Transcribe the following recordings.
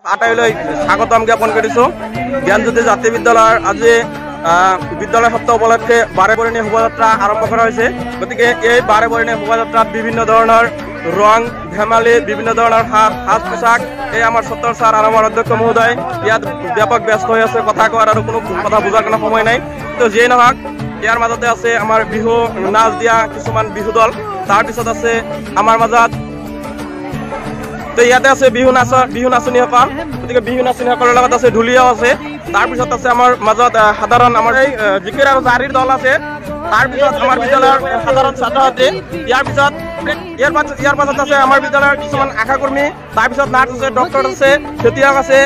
আটাইলৈ স্বাগতম জ্ঞাপন কৰিছোঁ। জ্ঞানজ্যোতি জাতীয় বিদ্যালয়ৰ আজি বিদ্যালয় সপ্তাহ উপলক্ষে 12 বৰণীয়া শোভাযাত্ৰা আৰম্ভ কৰা হৈছে। গতিকে এই 12 বৰণীয়া শোভাযাত্ৰাত বিভিন্ন ধৰণৰ ৰং ধেমালি, বিভিন্ন ধৰণৰ সাজ পোছাক, এই আমাৰ সত্তৰ ছাৰ আৰু আমাৰ অধ্যক্ষ মহোদয় ইয়াত ব্যাপক ব্যস্ত হৈ আছে। কথা কোৱাৰ আৰু কোনো কথা বুজাৰ কোনো সময় নাই। তো যিয়েই নহওক, ইয়াৰ মাজতে আছে আমাৰ বিহু নাচ দিয়া কিছুমান বিহু দল, তাৰপিছত আছে আমাৰ মাজত তো ইয়াতে আছে বিহু নাচনীসকল। গতিকে বিহু নাচনীসকলৰ লগত আছে ঢুলীয়াও আছে। তাৰপিছত আছে আমাৰ মাজত সাধাৰণ আমাৰ এই জিকিৰ আৰু জাৰিৰ দল আছে। তাৰপিছত আমাৰ বিদ্যালয়ৰ সাধাৰণ ছাত্ৰ ছাত্ৰী, ইয়াৰ পাছত আছে আমাৰ বিদ্যালয়ৰ কিছুমান আশাকৰ্মী, তাৰপিছত নাৰ্ছ আছে, ডক্টৰ আছে, খেতিয়ক আছে।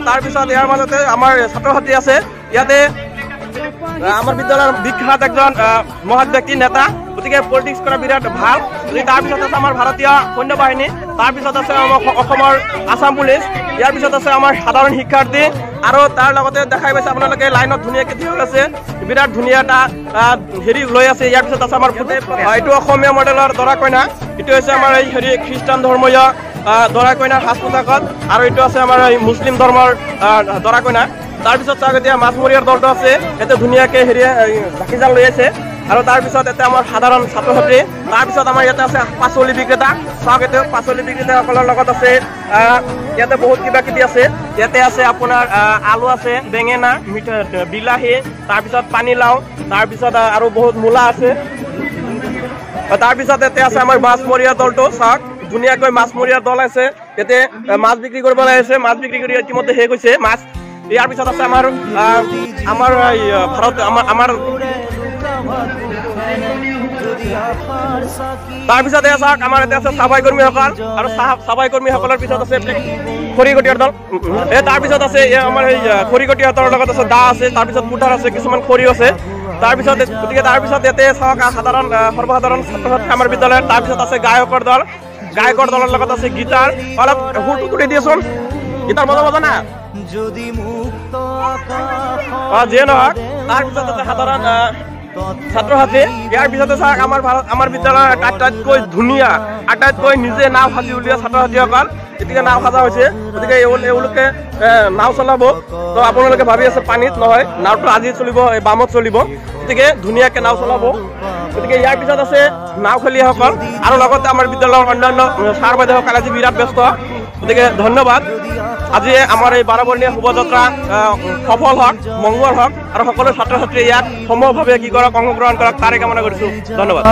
তাৰপিছত ইয়াৰ মাজতে আমাৰ ছাত্ৰ ছাত্ৰী আছে। ইয়াতে আমাৰ বিদ্যালয়ৰ বিখ্যাত একজন মহৎ ব্যক্তি নেতা, গতিকে পলিটিক্স কৰা বিৰাট ভাল। তাৰপিছত আছে আমাৰ ভাৰতীয় সৈন্য বাহিনী, তাৰপিছত আছে আমাৰ অসমৰ আছাম পুলিচ, ইয়াৰ পিছত আছে আমাৰ সাধাৰণ শিক্ষাৰ্থী, আৰু তাৰ লগতে দেখাই পাইছে আপোনালোকে লাইনত ধুনীয়াকৈ থিয় হৈ আছে, বিৰাট ধুনীয়া এটা হেৰি লৈ আছে। ইয়াৰ পিছত আছে আমাৰ এইটো অসমীয়া মডেলৰ দৰা কইনা, এইটো হৈছে আমাৰ এই হেৰি খ্ৰীষ্টান ধৰ্মীয় দৰা কইনাৰ সাজ পোছাকত, আৰু এইটো আছে আমাৰ এই মুছলিম ধৰ্মৰ দৰা কইনা। তাৰপিছত চাওক এতিয়া মাছমৰীয়াৰ দলটো আছে, ইয়াতে ধুনীয়াকৈ হেৰি জাকি জাল লৈ আছে। আৰু তাৰপিছত ইয়াতে আমাৰ সাধাৰণ ছাত্ৰ ছাত্ৰী, তাৰপিছত আমাৰ ইয়াতে আছে পাচলি বিক্ৰেতা। চাওক ইয়াতে পাচলি বিক্ৰেতাসকলৰ লগত আছে ইয়াতে বহুত কিবা কিবি আছে। ইয়াতে আছে আপোনাৰ আলু আছে, বেঙেনা, বিলাহী, তাৰপিছত পানীলাও, তাৰপিছত আৰু বহুত মূলা আছে। তাৰপিছত ইয়াতে আছে আমাৰ মাছমৰীয়া দলটো, চাওক ধুনীয়াকৈ মাছমৰীয়া দল আছে। ইয়াতে মাছ বিক্ৰী কৰিব আহিছে, মাছ বিক্ৰী কৰি ইতিমধ্যে শেষ হৈছে মাছ। ইয়াৰ পিছত আছে আমাৰ ভাৰত আমাৰ তাৰপিছত চাওক আমাৰ ইয়াতে আছে চাফাই কৰ্মীসকল, আৰু চাফাই কৰ্মীসকলৰ পিছত আছে খৰিকটীয়াৰ দল। তাৰপিছত আছে আমাৰ এই খৰিকটীয়া দলৰ লগত আছে দা আছে, তাৰপিছত পুটাৰ আছে, কিছুমান খৰি আছে। তাৰপিছত গতিকে তাৰপিছত ইয়াতে চাওক সাধাৰণ সৰ্বসাধাৰণ ছাত্ৰ ছাত্ৰী আমাৰ বিদ্যালয়ত। তাৰপিছত আছে গায়কৰ দল, গায়কৰ দলৰ লগত আছে গীটাৰ। অলপ সুৰটো কৰি দিয়েচোন, গীটাৰ বজা না যিয়ে নহওক। তাৰপিছত আছে সাধাৰণ ছাত্ৰ ছাত্ৰী। ইয়াৰ পিছতে চাওক আমাৰ বিদ্যালয়ৰ আটাইতকৈ ধুনীয়া, আটাইতকৈ নিজে নাও সাজি উলিওৱা ছাত্ৰ ছাত্ৰীসকল। গতিকে নাও সাজা হৈছে, গতিকে এওঁলোকে নাও চলাব। তো আপোনালোকে ভাবি আছে পানীত নহয়, নাওটো আজি চলিব, বামত চলিব। গতিকে ধুনীয়াকৈ নাও চলাব। গতিকে ইয়াৰ পিছত আছে নাও খেলুৱৈসকল, আৰু লগতে আমাৰ বিদ্যালয়ৰ অন্যান্য ছাৰ বাইদেউসকল আজি বিৰাট ব্যস্ত। গতিকে ধন্যবাদ। আজি আমাৰ এই 12 বৰণীয়া শোভাযাত্ৰা সফল হওক, মংগল হওক, আৰু সকলো ছাত্ৰ ছাত্ৰীয়ে ইয়াত সমূহভাৱে কি কৰক, অংশগ্ৰহণ কৰক, তাৰে কামনা কৰিছোঁ। ধন্যবাদ।